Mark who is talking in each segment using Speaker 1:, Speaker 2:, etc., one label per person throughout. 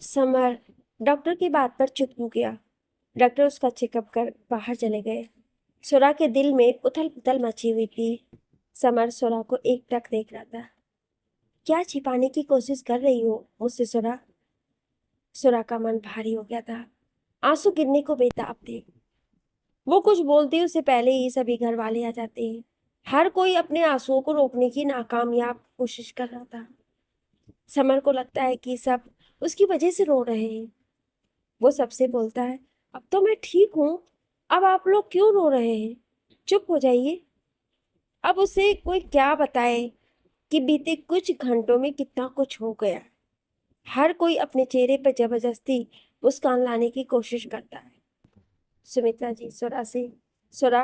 Speaker 1: Summer doctor की बात पर चुप हो गया। डॉक्टर उसका चेकअप कर बाहर चले गए। सुरा के दिल में उथल पुथल मची हुई थी। समर सुरा को एकटक देख रहा था। क्या छिपाने की कोशिश कर रही हो मुझसे सुरा? सुरा का मन भारी हो गया था। आंसू गिरने को बेताब थे। वो कुछ बोलती उससे पहले ही सभी घर वाले आ जाते हैं। हर कोई अपने आंसुओं को रोकने की नाकामयाब कोशिश कर रहा था। समर को लगता है कि सब उसकी वजह से रो रहे हैं। वो सबसे बोलता है, अब तो मैं ठीक हूं। अब आप लोग क्यों रो रहे हैं? चुप हो जाइए। अब उसे कोई क्या बताए कि बीते कुछ घंटों में कितना कुछ हो गया। हर कोई अपने चेहरे पर जबरदस्ती मुस्कान लाने की कोशिश करता है। सुमित्रा जी सुरा से, सुरा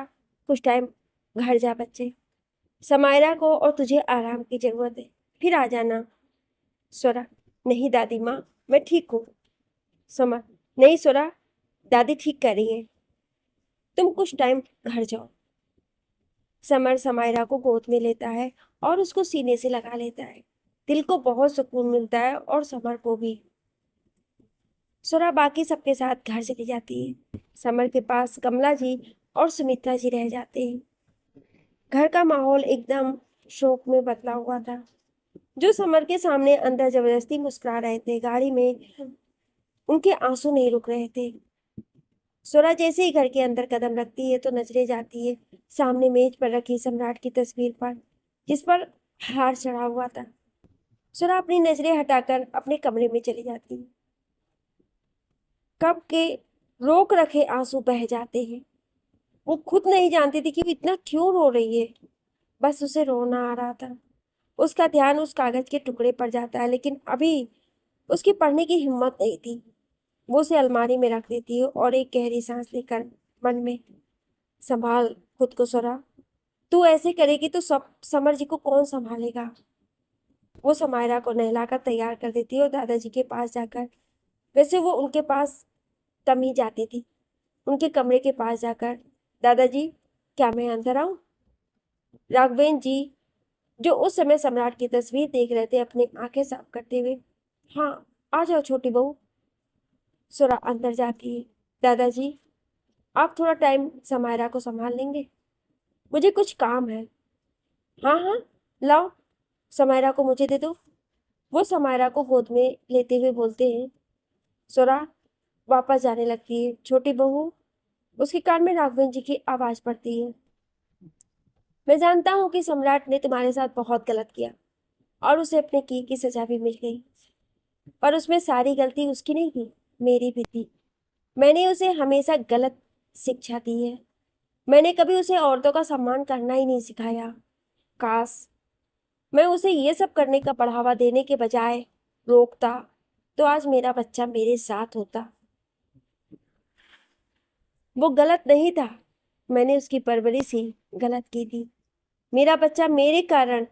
Speaker 1: कुछ टाइम घर जा बच्चे। समायरा को और तुझे आराम की जरूरत है, फिर आ जाना। सुरा, नहीं दादी माँ, मैं ठीक हूँ। समर, नहीं सुरा, दादी ठीक कर रही है, तुम कुछ टाइम घर जाओ। समर समायरा को गोद में लेता है और उसको सीने से लगा लेता है। दिल को बहुत सुकून मिलता है और समर को भी। सुरा बाकी सबके साथ घर चली जाती है। समर के पास कमला जी और सुमित्रा जी रह जाते हैं। घर का माहौल एकदम शोक में बदला हुआ था। जो समर के सामने अंदर जबरदस्ती मुस्कुरा रहे थे, गाड़ी में उनके आंसू नहीं रुक रहे थे। सुरा जैसे ही घर के अंदर कदम रखती है तो नजरें जाती है सामने मेज पर रखी सम्राट की तस्वीर पर, जिस पर हार चढ़ा हुआ था। सुरा अपनी नजरें हटाकर अपने कमरे में चली जाती है। कब के रोक रखे आंसू बह जाते हैं। वो खुद नहीं जानती थी कि वो इतना क्यों रो रही है। बस उसे रोना आ रहा था। उसका ध्यान उस कागज के टुकड़े पर जाता है, लेकिन अभी उसकी पढ़ने की हिम्मत नहीं थी। वो उसे अलमारी में रख देती है और एक गहरी सांस लेकर मन में, संभाल खुद को सुरा, तू ऐसे करेगी तो सब समर जी को कौन संभालेगा। वो समायरा को नहलाकर तैयार कर देती है और दादाजी के पास जाकर, वैसे वो उनके पास कम ही जाती थी, उनके कमरे के पास जाकर, दादाजी क्या मैं अंदर आऊं? राघवेंद्र जी, जो उस समय सम्राट की तस्वीर देख रहे थे, अपनी आंखें साफ करते हुए, हाँ आ जाओ छोटी बहू। सुरा अंदर जाती है। दादाजी, आप थोड़ा टाइम समायरा को संभाल लेंगे? मुझे कुछ काम है। हाँ हाँ, लाओ, समायरा को मुझे दे दो। वो समायरा को गोद में लेते हुए बोलते हैं। सुरा वापस जाने लगती है। छोटी बहू, उसके कान में राघवेंद्र जी की आवाज पड़ती है। मैं जानता हूँ कि सम्राट ने तुम्हारे साथ बहुत गलत किया और उसे अपने की सजा भी मिल गई, पर उसमें सारी गलती उसकी नहीं थी, मेरी भी थी। मैंने उसे हमेशा गलत शिक्षा दी है। मैंने कभी उसे औरतों का सम्मान करना ही नहीं सिखाया। काश मैं उसे ये सब करने का बढ़ावा देने के बजाय रोकता, तो आज मेरा बच्चा मेरे साथ होता। वो गलत नहीं था, मैंने उसकी परवरिश ही गलत की थी। मेरा बच्चा मेरे कारण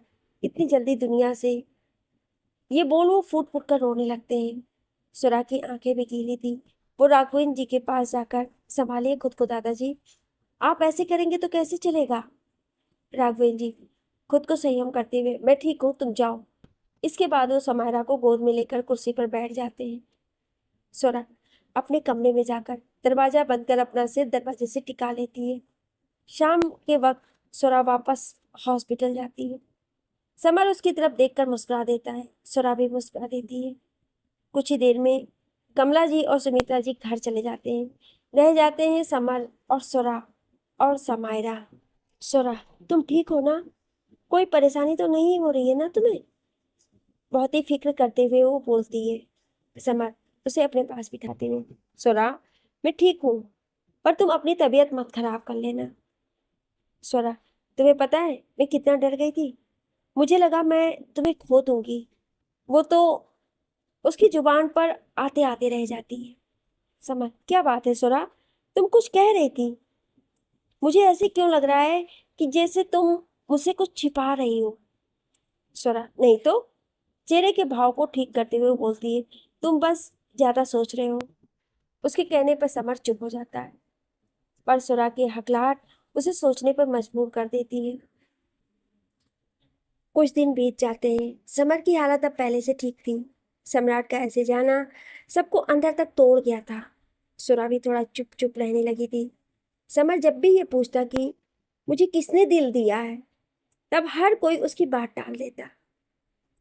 Speaker 1: इतनी जल्दी दुनिया से, ये बोल वो फूट फूट कर रोने लगते हैं। सुरा की आंखें भी गीली थी। वो राघवेंद्र जी के पास जाकर, संभालिए खुद को दादाजी, आप ऐसे करेंगे तो कैसे चलेगा? राघवेंद्र जी खुद को संयम करते हुए, मैं ठीक हूँ, तुम जाओ। इसके बाद वो समायरा को गोद में लेकर कुर्सी पर बैठ जाते हैं। सुरा अपने कमरे में जाकर दरवाजा बंद कर अपना सिर दरवाजे से टिका लेती है। शाम के वक्त सुरा वापस हॉस्पिटल जाती है। समर उसकी तरफ देखकर मुस्कुरा देता है। सुरा भी मुस्कुरा देती है। कुछ ही देर में कमला जी और सुमित्रा जी घर चले जाते हैं। रह जाते हैं समर और सुरा और समायरा। सुरा, तुम ठीक हो ना? कोई परेशानी तो नहीं हो रही है ना तुम्हें? बहुत ही फिक्र करते हुए वो बोलती है। समर उसे अपने पास बिठाते हुए, सुरा मैं ठीक हूँ, पर तुम अपनी तबीयत मत खराब कर लेना। सुरा, तुम्हें पता है मैं कितना डर गई थी। मुझे लगा मैं तुम्हें खो दूंगी। वो तो उसकी जुबान पर आते आते रह जाती है। समझ, क्या बात है सुरा, तुम कुछ कह रही थी? मुझे ऐसे क्यों लग रहा है कि जैसे तुम मुझसे कुछ छिपा रही हो। सुरा, नहीं तो। चेहरे के भाव को ठीक करते हुए वो बोलती है, तुम बस ज्यादा सोच रहे हो। उसके कहने पर समर चुप हो जाता है, पर सुरा की हकलाहट उसे सोचने पर मजबूर कर देती है। कुछ दिन बीत जाते हैं। समर की हालत अब पहले से ठीक थी। सम्राट का ऐसे जाना सबको अंदर तक तोड़ गया था। सुरा भी थोड़ा चुप चुप रहने लगी थी। समर जब भी ये पूछता कि मुझे किसने दिल दिया है, तब हर कोई उसकी बात टाल देता।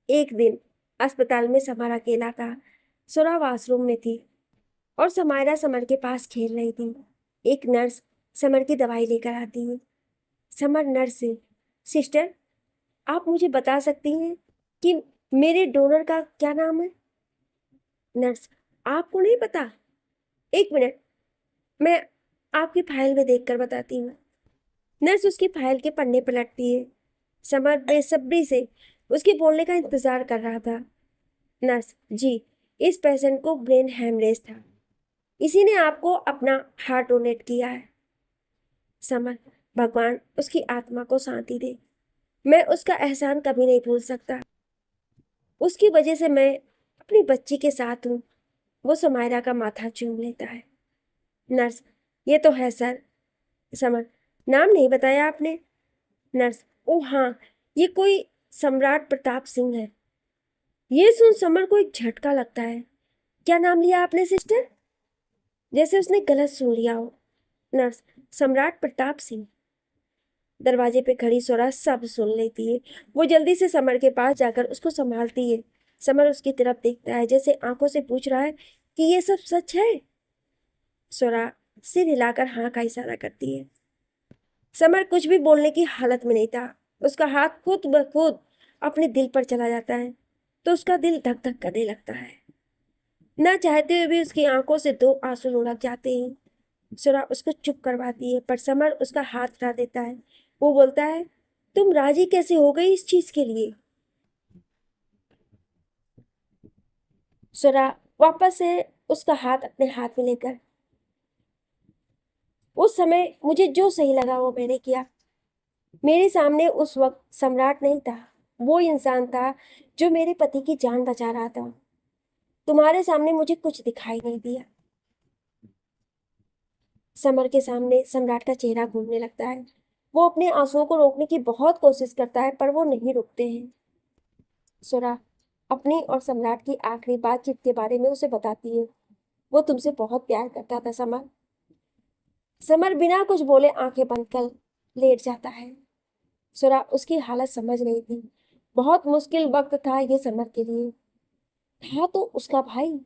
Speaker 1: एक दिन अस्पताल में समर अकेला था। सुरा वॉशरूम में थी और समायरा समर के पास खेल रही थी। एक नर्स समर की दवाई लेकर आती है। समर नर्स से, सिस्टर, आप मुझे बता सकती हैं कि मेरे डोनर का क्या नाम है? नर्स, आपको नहीं पता? एक मिनट, मैं आपकी फाइल में देखकर बताती हूँ। नर्स उसकी फाइल के पन्ने पलटती है। समर बेसब्री से उसके बोलने का इंतजार कर रहा था। नर्स, जी, इस पेशेंट को ब्रेन हेमरेज था। इसी ने आपको अपना हार्ट डोनेट किया है। समर, भगवान उसकी आत्मा को शांति दे। मैं उसका एहसान कभी नहीं भूल सकता। उसकी वजह से मैं अपनी बच्ची के साथ हूँ। वो समायरा का माथा चूम लेता है। नर्स, ये तो है सर। समर, नाम नहीं बताया आपने? नर्स, ओ हाँ, ये कोई सम्राट प्रताप सिंह है। ये सुन समर को एक झटका लगता है। क्या नाम लिया आपने सिस्टर? जैसे उसने गलत सुन लिया हो। नर्स, सम्राट प्रताप सिंह। दरवाजे पे खड़ी सोरा सब सुन लेती है। वो जल्दी से समर के पास जाकर उसको संभालती है। समर उसकी तरफ देखता है, जैसे आंखों से पूछ रहा है कि ये सब सच है। सोरा सिर हिलाकर हाँ का इशारा करती है। समर कुछ भी बोलने की हालत में नहीं था। उसका हाथ खुद ब खुद अपने दिल पर चला जाता है तो उसका दिल धक धक करने लगता है। ना चाहते हुए भी उसकी आंखों से दो आंसू लुढ़क जाते हैं। सुरा उसको चुप करवाती है, पर समर उसका हाथ हटा देता है। वो बोलता है, तुम राजी कैसे हो गई इस चीज के लिए? सुरा वापस से उसका हाथ अपने हाथ में लेकर, उस समय मुझे जो सही लगा वो मैंने किया। मेरे सामने उस वक्त सम्राट नहीं था, वो इंसान था जो मेरे पति की जान बचा रहा था। तुम्हारे सामने मुझे कुछ दिखाई नहीं दिया। समर के सामने सम्राट का चेहरा घूमने लगता है। वो अपने आंसुओं को रोकने की बहुत कोशिश करता है, पर वो नहीं रुकते हैं। सुरा अपनी और सम्राट की आखिरी बातचीत के बारे में उसे बताती है। वो तुमसे बहुत प्यार करता था समर। समर बिना कुछ बोले आंखें बंद कर लेट जाता है। सुरा उसकी हालत समझ रही थी। बहुत मुश्किल वक्त था ये समर के लिए। था तो उसका भाई,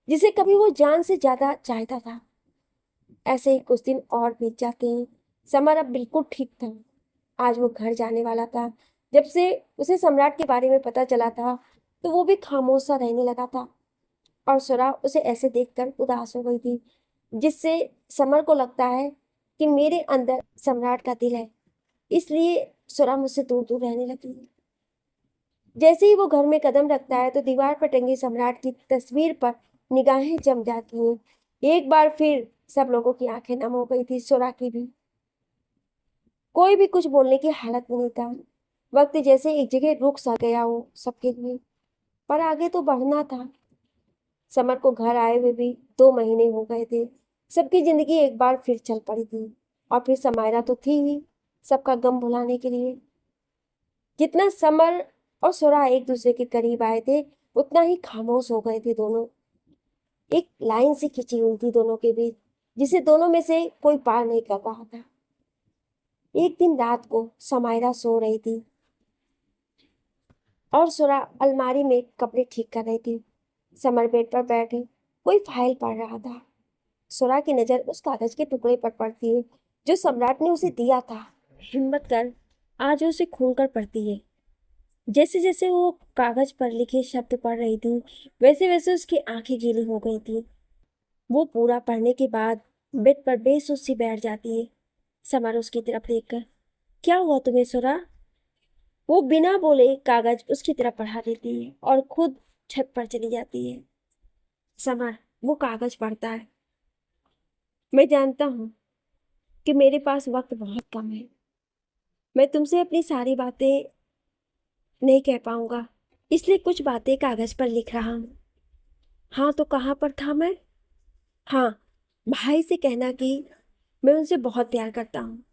Speaker 1: जिसे कभी वो जान से ज्यादा चाहता था। ऐसे ही कुछ दिन और बीत जाते हैं। समर अब बिल्कुल ठीक था। आज वो घर जाने वाला था। जब से उसे सम्राट के बारे में पता चला था, तो वो भी खामोश सा रहने लगा था। और सुरा उसे ऐसे देखकर उदास हो गई थी, जिससे समर को लगता है कि मेरे अंदर सम्राट का दिल है, इसलिए सुरा मुझसे दूर दूर रहने लगी। जैसे ही वो घर में कदम रखता है तो दीवार पर टंगी सम्राट की तस्वीर पर निगाहें जम जाती हैं। एक बार फिर सब लोगों की आंखें नम हो गई थी, सुरा की भी। कोई भी कुछ बोलने की हालत में नहीं था। वक्त जैसे एक जगह रुक सा गया हो सबके लिए। पर आगे तो बढ़ना था। समर को घर आए हुए भी 2 महीने हो गए थे। सबकी जिंदगी एक बार फिर चल पड़ी थी। और फिर समायरा तो थी ही सबका गम भुलाने के लिए। जितना समर और सुरा एक दूसरे के करीब आए थे, उतना ही खामोश हो गए थे दोनों। एक लाइन सी खिंची हुई थी दोनों के बीच, जिसे दोनों में से कोई पार नहीं कर रहा था। एक दिन रात को समायरा सो रही थी और सुरा अलमारी में कपड़े ठीक कर रही थी। समर बेड पर बैठे कोई फाइल पढ़ रहा था। सुरा की नजर उस कागज के टुकड़े पर पड़ती है जो सम्राट ने उसे दिया था। हिम्मत कर आज उसे खोलकर पढ़ती है। जैसे जैसे वो कागज पर लिखे शब्द पढ़ रही थी, वैसे वैसे उसकी आंखें गीली हो गई थी। वो पूरा पढ़ने के बाद बेड पर बेसुध सी बैठ जाती है। समर उसकी तरफ देखकर, क्या हुआ तुम्हें सुरा? वो बिना बोले कागज उसकी तरफ बढ़ा देती है और खुद छत पर चली जाती है। समर वो कागज पढ़ता है। मैं जानता हूँ कि मेरे पास वक्त बहुत कम है। मैं तुमसे अपनी सारी बातें नहीं कह पाऊंगा, इसलिए कुछ बातें कागज पर लिख रहा हूँ। हाँ, तो कहाँ पर था मैं? हाँ, भाई से कहना कि मैं उनसे बहुत प्यार करता हूँ।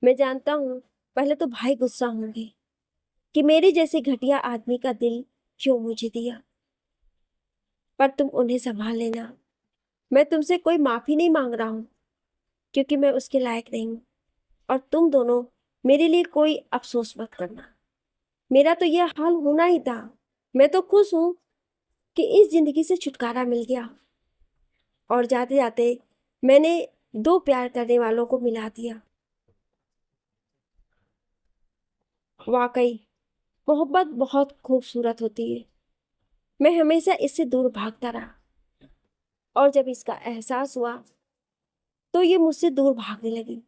Speaker 1: मैं जानता हूँ पहले तो भाई गुस्सा होंगे कि मेरे जैसे घटिया आदमी का दिल क्यों मुझे दिया। पर तुम उन्हें संभाल लेना। मैं तुमसे कोई माफी नहीं मांग रहा हूं, क्योंकि मैं उसके लायक नहीं हूं। और तुम दोनों मेरे लिए कोई अफसोस मत करना। मेरा तो यह हाल होना ही था। मैं तो खुश हूं कि इस जिंदगी से छुटकारा मिल गया। और जाते जाते मैंने दो प्यार करने वालों को मिला दिया। वाकई मोहब्बत बहुत खूबसूरत होती है। मैं हमेशा इससे दूर भागता रहा, और जब इसका एहसास हुआ तो ये मुझसे दूर भागने लगी।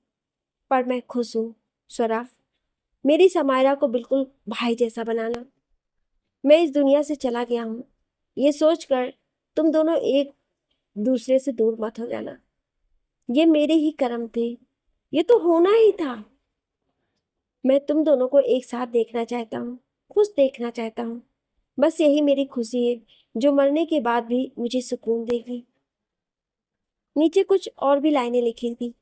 Speaker 1: पर मैं खुश हूं स्वरा, मेरी समायरा को बिल्कुल भाई जैसा बनाना। मैं इस दुनिया से चला गया हूं, ये सोचकर तुम दोनों एक दूसरे से दूर मत हो जाना। ये मेरे ही कर्म थे, ये तो होना ही था। मैं तुम दोनों को एक साथ देखना चाहता हूँ, खुश देखना चाहता हूँ। बस यही मेरी खुशी है, जो मरने के बाद भी मुझे सुकून देगी। नीचे कुछ और भी लाइनें लिखी थी,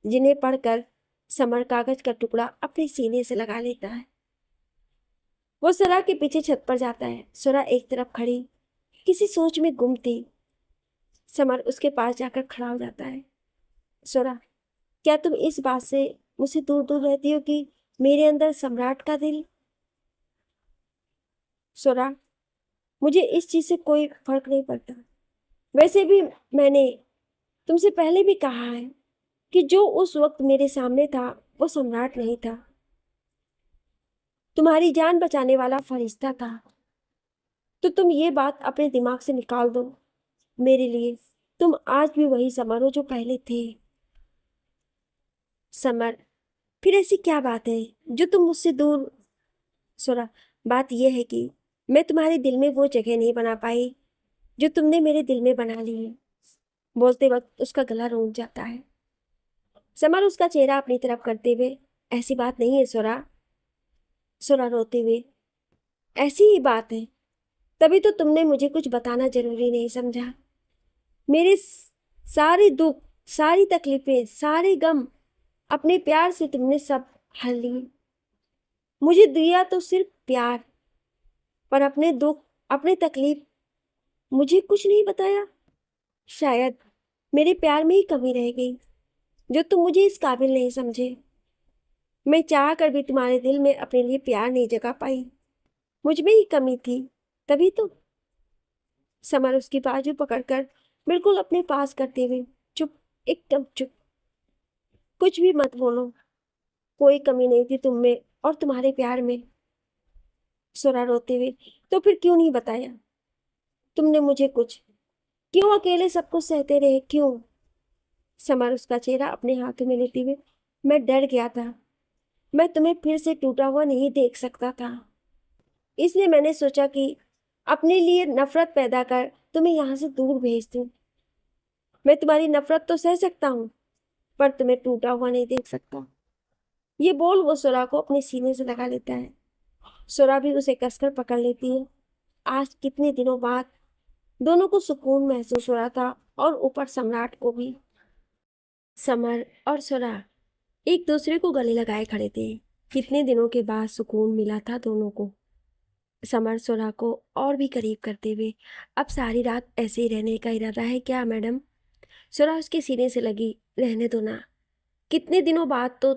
Speaker 1: जिन्हें पढ़कर समर कागज का टुकड़ा अपने सीने से लगा लेता है। वो सुरा के पीछे छत पर जाता है। सुरा एक तरफ खड़ी किसी सोच में गुम थी। समर उसके पास जाकर खड़ा हो जाता है। सुरा, क्या तुम इस बात से मुझसे दूर दूर रहती हो कि मेरे अंदर सम्राट का दिल? सुरा, मुझे इस चीज से कोई फर्क नहीं पड़ता। वैसे भी मैंने तुमसे पहले भी कहा है कि जो उस वक्त मेरे सामने था वो सम्राट नहीं था, तुम्हारी जान बचाने वाला फरिश्ता था। तो तुम ये बात अपने दिमाग से निकाल दो। मेरे लिए तुम आज भी वही समर हो जो पहले थे। समर, फिर ऐसी क्या बात है जो तुम मुझसे दूर? सुरा, बात यह है कि मैं तुम्हारे दिल में वो जगह नहीं बना पाई जो तुमने मेरे दिल में बना ली है। बोलते वक्त उसका गला रूंझ जाता है। समर उसका चेहरा अपनी तरफ करते हुए, ऐसी बात नहीं है सुरा। सुरा रोते हुए, ऐसी ही बात है। तभी तो तुमने मुझे कुछ बताना जरूरी नहीं समझा। मेरे सारे दुख, सारी तकलीफें, सारे गम अपने प्यार से तुमने सब हल लिए। मुझे दिया तो सिर्फ प्यार, पर अपने दुख, अपने तकलीफ मुझे कुछ नहीं बताया। शायद मेरे प्यार में ही कमी रह गई, जो तुम मुझे इस काबिल नहीं समझे। मैं चाह कर भी तुम्हारे दिल में अपने लिए प्यार नहीं जगा पाई। मुझ में ही कमी थी, तभी तो। समर उसकी बाजू पकड़कर बिल्कुल अपने पास करते हुए, चुप, एकदम चुप, कुछ भी मत बोलो। कोई कमी नहीं थी तुम में और तुम्हारे प्यार में। सुरा रोते हुए, तो फिर क्यों नहीं बताया तुमने मुझे कुछ? क्यों अकेले सब कुछ सहते रहे, क्यों? समर उसका चेहरा अपने हाथों में लेते हुए, मैं डर गया था। मैं तुम्हें फिर से टूटा हुआ नहीं देख सकता था, इसलिए मैंने सोचा कि अपने लिए नफरत पैदा कर तुम्हें यहाँ से दूर भेज दूं। मैं तुम्हारी नफरत तो सह सकता हूँ, पर तुम्हें टूटा हुआ नहीं देख सकता। ये बोल वो सुरा को अपने सीने से लगा लेता है। सुरा भी उसे कसकर पकड़ लेती है। आज कितने दिनों बाद दोनों को सुकून महसूस हो रहा था, और ऊपर सम्राट को भी। समर और सुरा एक दूसरे को गले लगाए खड़े थे। कितने दिनों के बाद सुकून मिला था दोनों को। समर सुरा को और भी करीब करते हुए, अब सारी रात ऐसे ही रहने का इरादा है क्या मैडम? सुरा उसके सीने से लगी, रहने दो ना। कितने दिनों बाद तो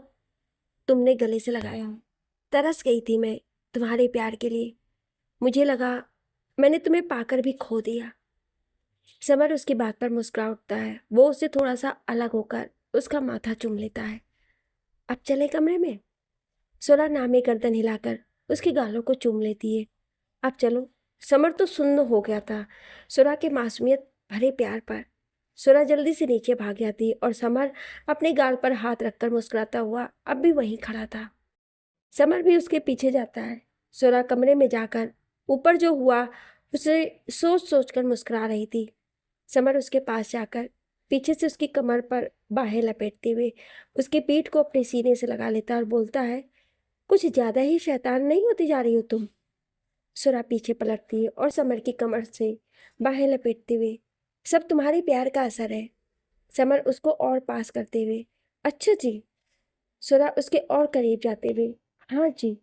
Speaker 1: तुमने गले से लगाया। तरस गई थी मैं तुम्हारे प्यार के लिए। मुझे लगा मैंने तुम्हें पाकर भी खो दिया। समर उसकी बात पर मुस्कुरा उठता है। वो उससे थोड़ा सा अलग होकर उसका माथा चूम लेता है। अब चले कमरे में? सुरा नामे गर्दन हिलाकर उसके गालों को चूम लेती है। अब चलो। समर तो सुन्न हो गया था सुरा के मासूमियत भरे प्यार पर। सुरा जल्दी से नीचे भाग जाती और समर अपने गाल पर हाथ रखकर मुस्कुराता हुआ अब भी वहीं खड़ा था। समर भी उसके पीछे जाता है। सुरा कमरे में जाकर ऊपर जो हुआ उसे सोच सोच कर मुस्कुरा रही थी। समर उसके पास जाकर पीछे से उसकी कमर पर बाहें लपेटते हुए उसकी पीठ को अपने सीने से लगा लेता और बोलता है, कुछ ज्यादा ही शैतान नहीं होती जा रही हो तुम? सुरा पीछे पलटती है और समर की कमर से बाहें लपेटते हुए, सब तुम्हारे प्यार का असर है। समर उसको और पास करते हुए, अच्छा जी। सुरा उसके और करीब जाते हुए, हाँ जी।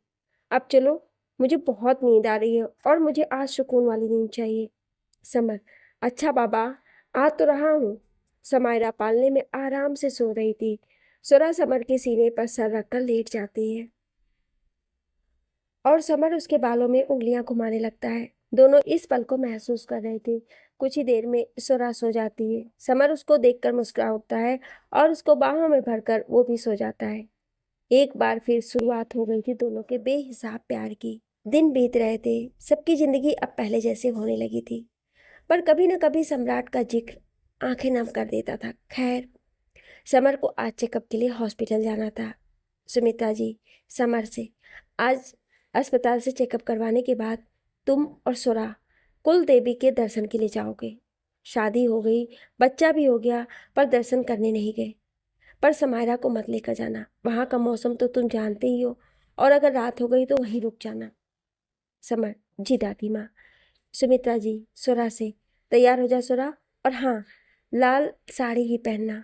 Speaker 1: अब चलो, मुझे बहुत नींद आ रही है और मुझे आज सुकून वाली नींद चाहिए। समर, अच्छा बाबा, आ तो रहा हूँ। समायरा पालने में आराम से सो रही थी। सुरा समर के सीने पर सर रखकर लेट जाती है और समर उसके बालों में उंगलियां घुमाने लगता है। दोनों इस पल को महसूस कर रहे थे। कुछ ही देर में सुरा सो जाती है। समर उसको देखकर मुस्कुरा उठता है और उसको बाहों में भरकर वो भी सो जाता है। एक बार फिर शुरुआत हो गई थी दोनों के बेहिसाब प्यार की। दिन बीत रहे थे, सबकी जिंदगी अब पहले जैसे होने लगी थी, पर कभी न कभी सम्राट का जिक्र आंखें नम कर देता था। खैर, समर को आज चेकअप के लिए हॉस्पिटल जाना था। सुमित्रा जी समर से, आज अस्पताल से चेकअप करवाने के बाद तुम और सुरा कुल देवी के दर्शन के लिए जाओगे। शादी हो गई, बच्चा भी हो गया, पर दर्शन करने नहीं गए। पर समायरा को मत लेकर जाना, वहाँ का मौसम तो तुम जानते ही हो, और अगर रात हो गई तो वहीं रुक जाना। समर, जी दादी माँ। सुमित्रा जी सुरा से, तैयार हो जा सुरा, और हाँ, लाल साड़ी ही पहनना।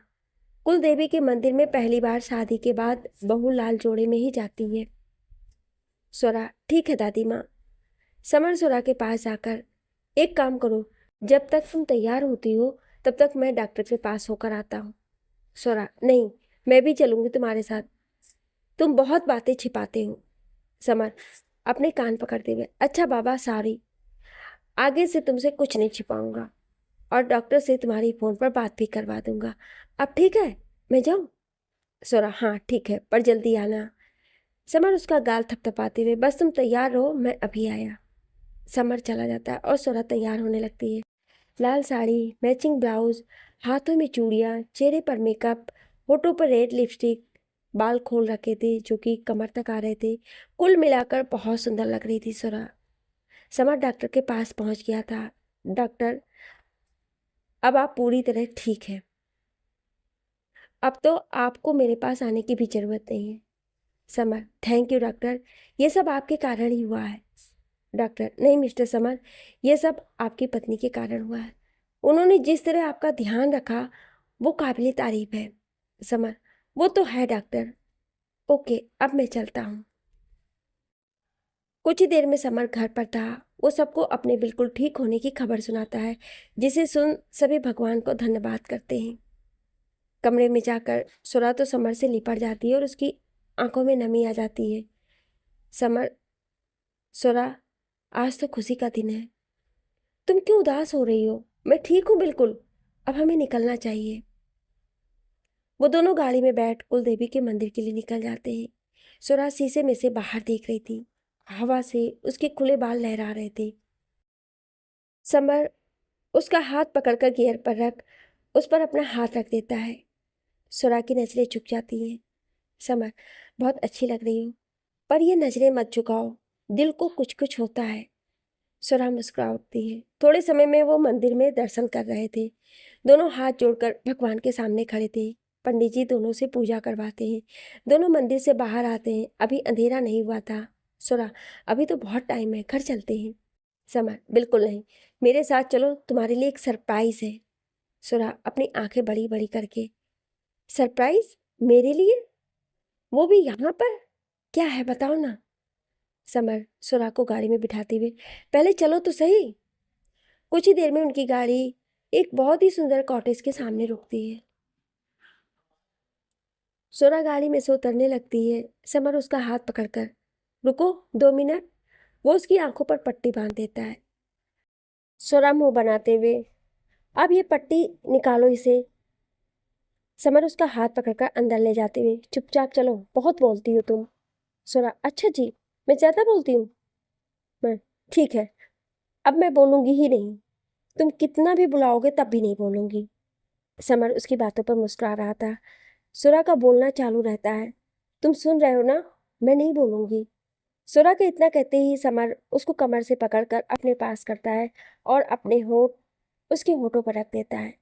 Speaker 1: कुल देवी के मंदिर में पहली बार शादी के बाद बहू लाल जोड़े में ही जाती है। सुरा, ठीक है दादी माँ। समर सुरा के पास जाकर, एक काम करो, जब तक तुम तैयार होती हो तब तक मैं डॉक्टर के पास होकर आता हूँ। सुरा, नहीं, मैं भी चलूंगी तुम्हारे साथ, तुम बहुत बातें छिपाते हो। समर अपने कान पकड़ते हुए, अच्छा बाबा सॉरी, आगे से तुमसे कुछ नहीं छिपाऊंगा, और डॉक्टर से तुम्हारी फ़ोन पर बात भी करवा दूंगा। अब ठीक है, मैं जाऊँ? सोरा, हाँ ठीक है, पर जल्दी आना। समर उसका गाल थपथपाते हुए, बस तुम तैयार रहो, मैं अभी आया। समर चला जाता है और सोरा तैयार होने लगती है। लाल साड़ी, मैचिंग ब्लाउज, हाथों में चूड़ियाँ, चेहरे पर मेकअप, होठों पर रेड लिपस्टिक, बाल खोल रखे थे जो कि कमर तक आ रहे थे। कुल मिलाकर बहुत सुंदर लग रही थी सोरा। समर डॉक्टर के पास पहुंच गया था। डॉक्टर, अब आप पूरी तरह ठीक हैं। अब तो आपको मेरे पास आने की भी ज़रूरत नहीं है। समर, थैंक यू डॉक्टर, ये सब आपके कारण ही हुआ है। डॉक्टर, नहीं मिस्टर समर, ये सब आपकी पत्नी के कारण हुआ है। उन्होंने जिस तरह आपका ध्यान रखा वो काबिल तारीफ है। समर, वो तो है डॉक्टर। ओके, अब मैं चलता हूँ। कुछ ही देर में समर घर पर था। वो सबको अपने बिल्कुल ठीक होने की खबर सुनाता है, जिसे सुन सभी भगवान को धन्यवाद करते हैं। कमरे में जाकर सुरा तो समर से लिपट जाती है और उसकी आंखों में नमी आ जाती है। समर, सुरा, आज तो खुशी का दिन है, तुम क्यों उदास हो रही हो? मैं ठीक हूँ बिल्कुल, अब हमें निकलना चाहिए। वो दोनों गाड़ी में बैठ कुलदेवी के मंदिर के लिए निकल जाते हैं। सुरा शीशे में से बाहर देख रही थी। हवा से उसके खुले बाल लहरा रहे थे। समर उसका हाथ पकड़कर गियर पर रख उस पर अपना हाथ रख देता है। सुरा की नजरें झुक जाती हैं। समर, बहुत अच्छी लग रही हो, पर ये नजरें मत झुकाओ, दिल को कुछ कुछ होता है। सुरा मुस्कुरा उठती है। थोड़े समय में वो मंदिर में दर्शन कर रहे थे। दोनों हाथ जोड़कर भगवान के सामने खड़े थे। पंडित जी दोनों से पूजा करवाते हैं। दोनों मंदिर से बाहर आते हैं। अभी अंधेरा नहीं हुआ था। सुरा, अभी तो बहुत टाइम है, घर चलते हैं। समर, बिल्कुल नहीं, मेरे साथ चलो, तुम्हारे लिए एक सरप्राइज है। सुरा अपनी आंखें बड़ी बड़ी करके, सरप्राइज मेरे लिए? वो भी यहाँ पर? क्या है बताओ ना। समर सुरा को गाड़ी में बिठाते हुए, पहले चलो तो सही। कुछ ही देर में उनकी गाड़ी एक बहुत ही सुंदर कॉटेज के सामने रुकती है। सुरा गाड़ी में से उतरने लगती है। समर उसका हाथ पकड़कर, रुको 2 मिनट, वो उसकी आंखों पर पट्टी बांध देता है। सुरा मुंह बनाते हुए, अब ये पट्टी निकालो इसे। समर उसका हाथ पकड़कर अंदर ले जाते हुए, चुपचाप चलो, बहुत बोलती हो तुम। सुरा, अच्छा जी, मैं ज़्यादा बोलती हूँ? मैं, ठीक है, अब मैं बोलूँगी ही नहीं, तुम कितना भी बुलाओगे तब भी नहीं बोलूँगी। समर उसकी बातों पर मुस्कुरा रहा था। सुरा का बोलना चालू रहता है, तुम सुन रहे हो ना, मैं नहीं बोलूँगी। सुरा के इतना कहते ही समर उसको कमर से पकड़कर अपने पास करता है और अपने होंठ उसके होठों पर रख देता है।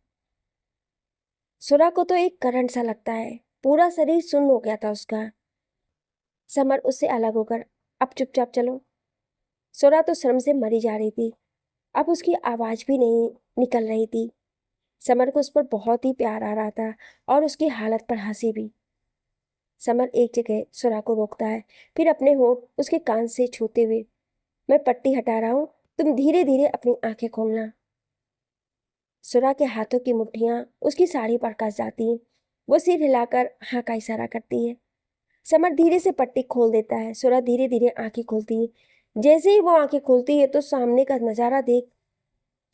Speaker 1: सुरा को तो एक करंट सा लगता है, पूरा शरीर सुन्न हो गया था उसका। समर उससे अलग होकर, अब चुपचाप चलो। सुरा तो शर्म से मरी जा रही थी, अब उसकी आवाज़ भी नहीं निकल रही थी। समर को उस पर बहुत ही प्यार आ रहा था और उसकी हालत पर हंसी भी। समर एक जगह सुरा को रोकता है, फिर अपने होंठ उसके कान से छूते हुए, मैं पट्टी हटा रहा हूँ, तुम धीरे धीरे अपनी आंखें खोलना। सुरा के हाथों की मुट्ठियां उसकी साड़ी पर कस जाती हैं। वो सिर हिलाकर हाँ का इशारा करती है। समर धीरे से पट्टी खोल देता है। सुरा धीरे धीरे आंखें खोलती है। जैसे ही वो आंखें खोलती है तो सामने का नजारा देख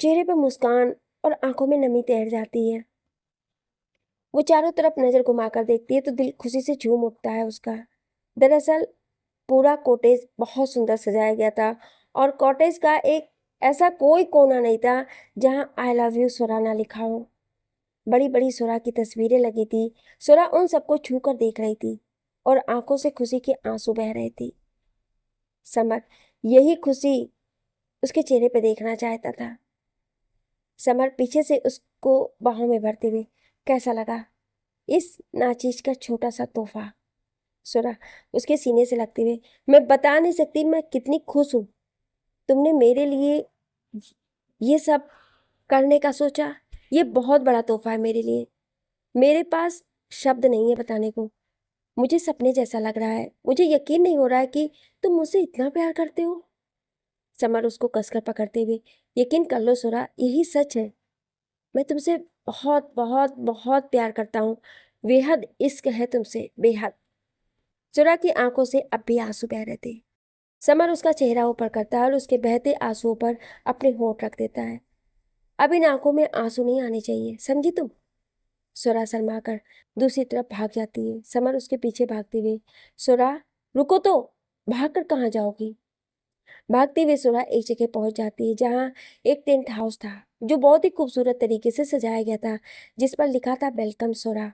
Speaker 1: चेहरे पर मुस्कान और आंखों में नमी तैर जाती है। वो चारों तरफ नजर घुमाकर देखती है तो दिल खुशी से झूम उठता है उसका। दरअसल पूरा कॉटेज बहुत सुंदर सजाया गया था और कॉटेज का एक ऐसा कोई कोना नहीं था जहां आई लव यू सुरा ना लिखा हो। बड़ी बड़ी सुरा की तस्वीरें लगी थी। सुरा उन सबको छू कर देख रही थी और आंखों से खुशी के आंसू बह रहे थे। समर यही खुशी उसके चेहरे पे देखना चाहता था। समर पीछे से उसको बाहों में भरते हुए, कैसा लगा इस नाचीज का छोटा सा तोहफा? सुरा उसके सीने से लगते हुए, मैं बता नहीं सकती मैं कितनी खुश हूं। तुमने मेरे लिए ये सब करने का सोचा। ये बहुत बड़ा तोहफा है मेरे लिए। मेरे पास शब्द नहीं है बताने को। मुझे सपने जैसा लग रहा है। मुझे यकीन नहीं हो रहा है कि तुम मुझसे इतना प्यार करते हो। समर उसको कसकर पकड़ते हुए, यकीन कर लो सुरा, यही सच है। मैं तुमसे बहुत बहुत बहुत प्यार करता हूँ। बेहद इश्क है तुमसे, बेहद। सुरा की आंखों से अब भी आंसू बह रहे थे। समर उसका चेहरा ऊपर करता है और उसके बहते आंसुओं पर अपने होंठ रख देता है। अब इन आंखों में आंसू नहीं आने चाहिए, समझी तुम? सुरा शर्मा कर दूसरी तरफ भाग जाती है। समर उसके पीछे भागते हुए, सुरा रुको तो, भाग कर कहाँ जाओगी? भागते हुए सुरा एक जगह पहुंच जाती है जहाँ एक टेंट हाउस था जो बहुत ही खूबसूरत तरीके से सजाया गया था, जिस पर लिखा था वेलकम सुरा।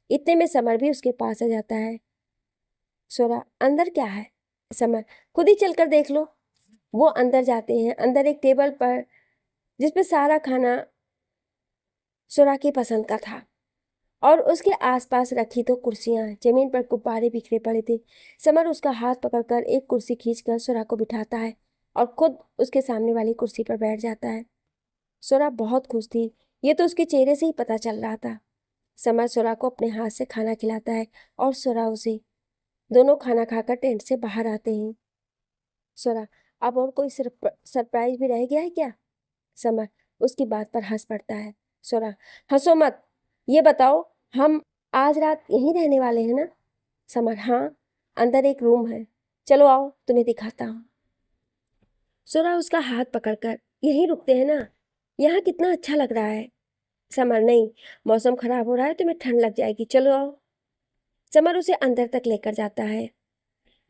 Speaker 1: इतने में समर भी उसके पास आ जाता है। सुरा अंदर क्या है? समर खुद ही चलकर देख लो। वो अंदर जाते हैं। अंदर एक टेबल पर जिसपे सारा खाना सुरा की पसंद का था और उसके आसपास रखी तो कुर्सियां, जमीन पर गुब्बारे बिखरे पड़े थे। समर उसका हाथ पकड़कर एक कुर्सी खींचकर सुरा को बिठाता है और खुद उसके सामने वाली कुर्सी पर बैठ जाता है। सुरा बहुत खुश थी। ये तो उसके चेहरे से ही पता चल रहा था। समर सुरा को अपने हाथ से खाना खिलाता है और सुरा उसे। दोनों खाना खाकर टेंट से बाहर आते हैं। सुरा अब और कोई सरप्राइज भी रह गया है क्या? समर उसकी बात पर हंस पड़ता है। सुरा हंसो मत, ये बताओ हम आज रात यहीं रहने वाले हैं ना? समर हाँ, अंदर एक रूम है, चलो आओ तुम्हें दिखाता हूँ। सुरा उसका हाथ पकड़कर, यहीं रुकते हैं ना, यहाँ कितना अच्छा लग रहा है। समर नहीं, मौसम खराब हो रहा है, तुम्हें ठंड लग जाएगी, चलो आओ। समर उसे अंदर तक लेकर जाता है।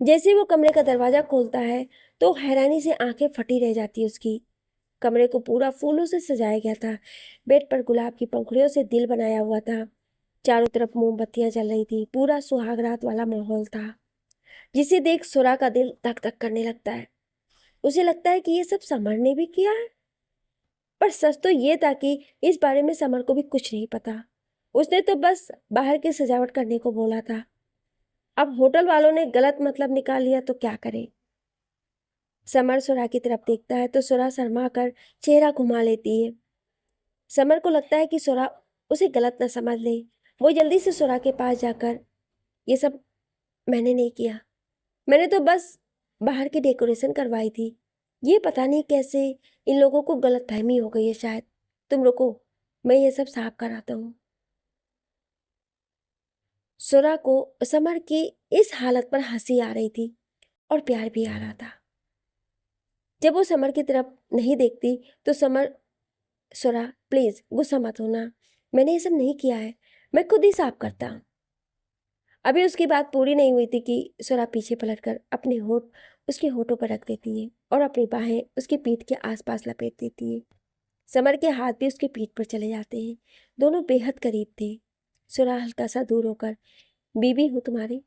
Speaker 1: जैसे वो कमरे का दरवाजा खोलता है तो हैरानी से आंखें फटी रह जाती है उसकी। कमरे को पूरा फूलों से सजाया गया था। बेड पर गुलाब की पंखुड़ियों से दिल बनाया हुआ था। चारों तरफ मोमबत्तियां जल रही थी। पूरा सुहागरात वाला माहौल था जिसे देख सुरा का दिल धक धक करने लगता है। उसे लगता है कि ये सब समर ने भी किया है। पर सच तो ये था कि इस बारे में समर को भी कुछ नहीं पता। उसने तो बस बाहर की सजावट करने को बोला था। अब होटल वालों ने गलत मतलब निकाल लिया तो क्या करे? समर सुरा की तरफ देखता है तो सुरा शर्मा कर चेहरा घुमा लेती है। समर को लगता है कि सुरा उसे गलत न समझ ले। वो जल्दी से सुरा के पास जाकर, ये सब मैंने नहीं किया। मैंने तो बस बाहर की डेकोरेशन करवाई थी। ये पता नहीं कैसे इन लोगों को गलतफहमी हो गई है शायद। तुम रुको, मैं ये सब साफ कराता हूँ। सुरा को समर की इस हालत पर हंसी आ रही थी और प्यार भी आ रहा था। जब वो समर की तरफ नहीं देखती तो समर, सुरा प्लीज गुस्सा मत होना, मैंने ये सब नहीं किया है, मैं खुद ही साफ करता हूँ। अभी उसकी बात पूरी नहीं हुई थी कि सुरा पीछे पलटकर अपने होठ उसके होठों पर रख देती है और अपनी बाहें उसकी पीठ के आसपास लपेट देती है। समर के हाथ भी उसकी पीठ पर चले जाते हैं। दोनों बेहद करीब थे। सुरा हल्का सा दूर होकर, बीबी हूँ तुम्हारी।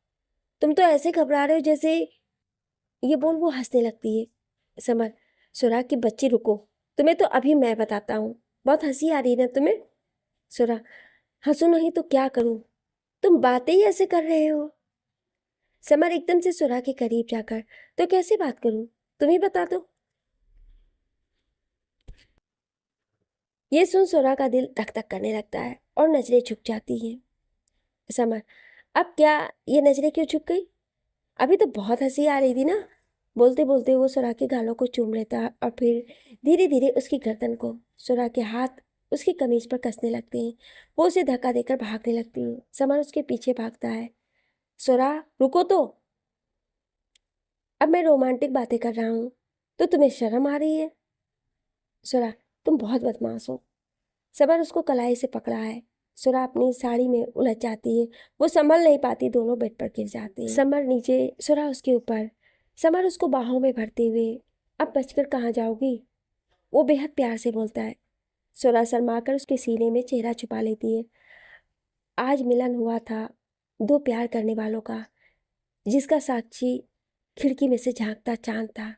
Speaker 1: तुम तो ऐसे घबरा रहे हो जैसे, ये बोल वो हंसने लगती है। समर, सुरा की बच्ची रुको, तुम्हें तो अभी मैं बताता हूँ। बहुत हंसी आ रही है ना तुम्हें? सुरा हंसू नहीं तो क्या करूं, तुम बातें ही ऐसे कर रहे हो। समर एकदम से सुरा के करीब जाकर, तो कैसे बात करूं, तुम ही बता दो। ये सुन सुरा का दिल धक धक करने लगता है और नजरें झुक जाती हैं। समर अब क्या, ये नजरें क्यों झुक गई? अभी तो बहुत हंसी आ रही थी ना। बोलते बोलते वो सुरा के गालों को चूम लेता और फिर धीरे धीरे उसकी गर्दन को सुरा के हाथ उसकी कमीज पर कसने लगते हैं। वो उसे धक्का देकर भागने लगती है। समर उसके पीछे भागता है। सोरा, रुको तो, अब मैं रोमांटिक बातें कर रहा हूँ तो तुम्हें शर्म आ रही है? सोरा, तुम बहुत बदमाश हो। समर उसको कलाई से पकड़ा है। सोरा अपनी साड़ी में उलझ जाती है। वो संभल नहीं पाती, दोनों बेड पर गिर जाते हैं। समर नीचे, सोरा उसके ऊपर। समर उसको बाहों में भरते हुए, अब बचकर कहाँ जाओगी, वो बेहद प्यार से बोलता है। सोरा शर्माकर उसके सीने में चेहरा छुपा लेती है। आज मिलन हुआ था दो प्यार करने वालों का, जिसका साक्षी खिड़की में से झांकता चांद था।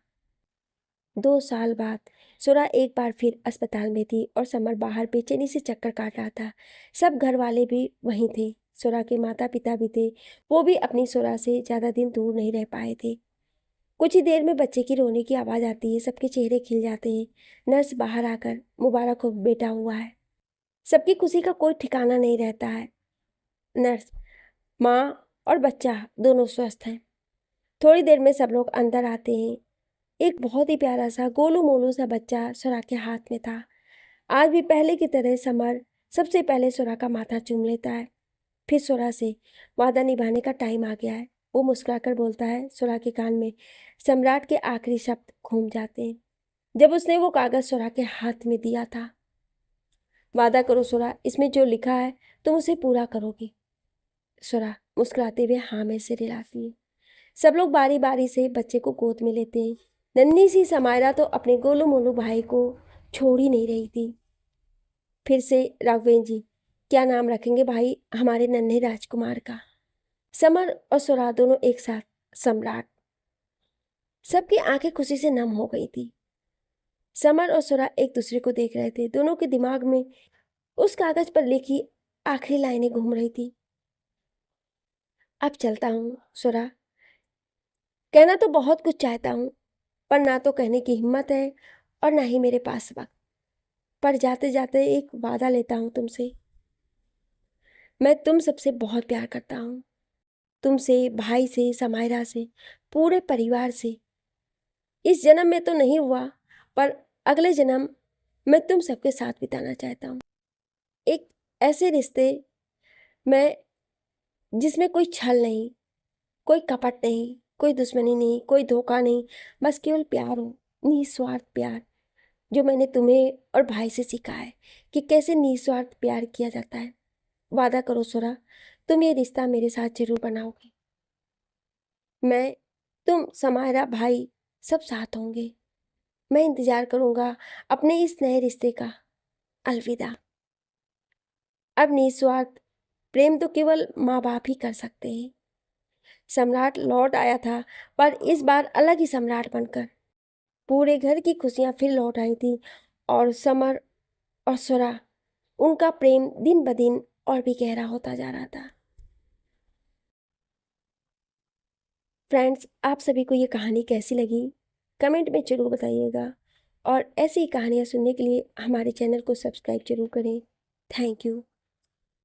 Speaker 1: 2 साल बाद सोरा एक बार फिर अस्पताल में थी और समर बाहर बेचैनी से चक्कर काट रहा था। सब घर वाले भी वहीं थे। सोरा के माता पिता भी थे। वो भी अपनी सोरा से ज़्यादा दिन दूर नहीं रह पाए थे। कुछ ही देर में बच्चे की रोने की आवाज़ आती है। सबके चेहरे खिल जाते हैं। नर्स बाहर आकर, मुबारक हो बेटा हुआ है। सबकी खुशी का कोई ठिकाना नहीं रहता है। नर्स, माँ और बच्चा दोनों स्वस्थ हैं। थोड़ी देर में सब लोग अंदर आते हैं। एक बहुत ही प्यारा सा गोलू मोलू सा बच्चा सोरा के हाथ में था। आज भी पहले की तरह समर सबसे पहले सोरा का माथा चूम लेता है। फिर सोरा से वादा निभाने का टाइम आ गया है, वो मुस्कुराकर बोलता है। सोरा के कान में सम्राट के आखिरी शब्द घूम जाते हैं जब उसने वो कागज सोरा के हाथ में दिया था। वादा करो सोरा, इसमें जो लिखा है तुम उसे पूरा करोगी। सोरा मुस्कुराते हुए हाँ में सिर हिलाती है। सब लोग बारी बारी से बच्चे को गोद में लेते हैं। नन्ही सी समायरा तो अपने गोलू मोलू भाई को छोड़ ही नहीं रही थी। फिर से राघवेंद्र जी, क्या नाम रखेंगे भाई हमारे नन्हे राजकुमार का? समर और सोरा दोनों एक साथ, सम्राट। सबकी आंखें खुशी से नम हो गई थी। समर और सोरा एक दूसरे को देख रहे थे। दोनों के दिमाग में उस कागज पर लिखी आखिरी लाइनें घूम रही थी। अब चलता हूँ सोरा, कहना तो बहुत कुछ चाहता हूँ, पर ना तो कहने की हिम्मत है और ना ही मेरे पास वक्त। पर जाते जाते एक वादा लेता हूँ तुमसे। मैं तुम सबसे बहुत प्यार करता हूँ, तुमसे, भाई से, समायरा से, पूरे परिवार से। इस जन्म में तो नहीं हुआ, पर अगले जन्म मैं तुम सबके साथ बिताना चाहता हूँ। एक ऐसे रिश्ते में जिसमें कोई छल नहीं, कोई कपट नहीं, कोई दुश्मनी नहीं, कोई धोखा नहीं, बस केवल प्यार हो, निस्वार्थ प्यार, जो मैंने तुम्हें और भाई से सीखा है कि कैसे निस्वार्थ प्यार किया जाता है। वादा करो सोरा, तुम ये रिश्ता मेरे साथ जरूर बनाओगे। मैं, तुम, समायरा, भाई सब साथ होंगे। मैं इंतजार करूंगा अपने इस नए रिश्ते का। अलविदा। अब निस्वार्थ प्रेम तो केवल माँ बाप ही कर सकते हैं। सम्राट लौट आया था, पर इस बार अलग ही सम्राट बनकर। पूरे घर की खुशियां फिर लौट आई थी और समर और स्वरा, उनका प्रेम दिन ब दिन और भी गहरा होता जा रहा था। फ्रेंड्स, आप सभी को ये कहानी कैसी लगी कमेंट में जरूर बताइएगा और ऐसी ही कहानियाँ सुनने के लिए हमारे चैनल को सब्सक्राइब जरूर करें। Thank you.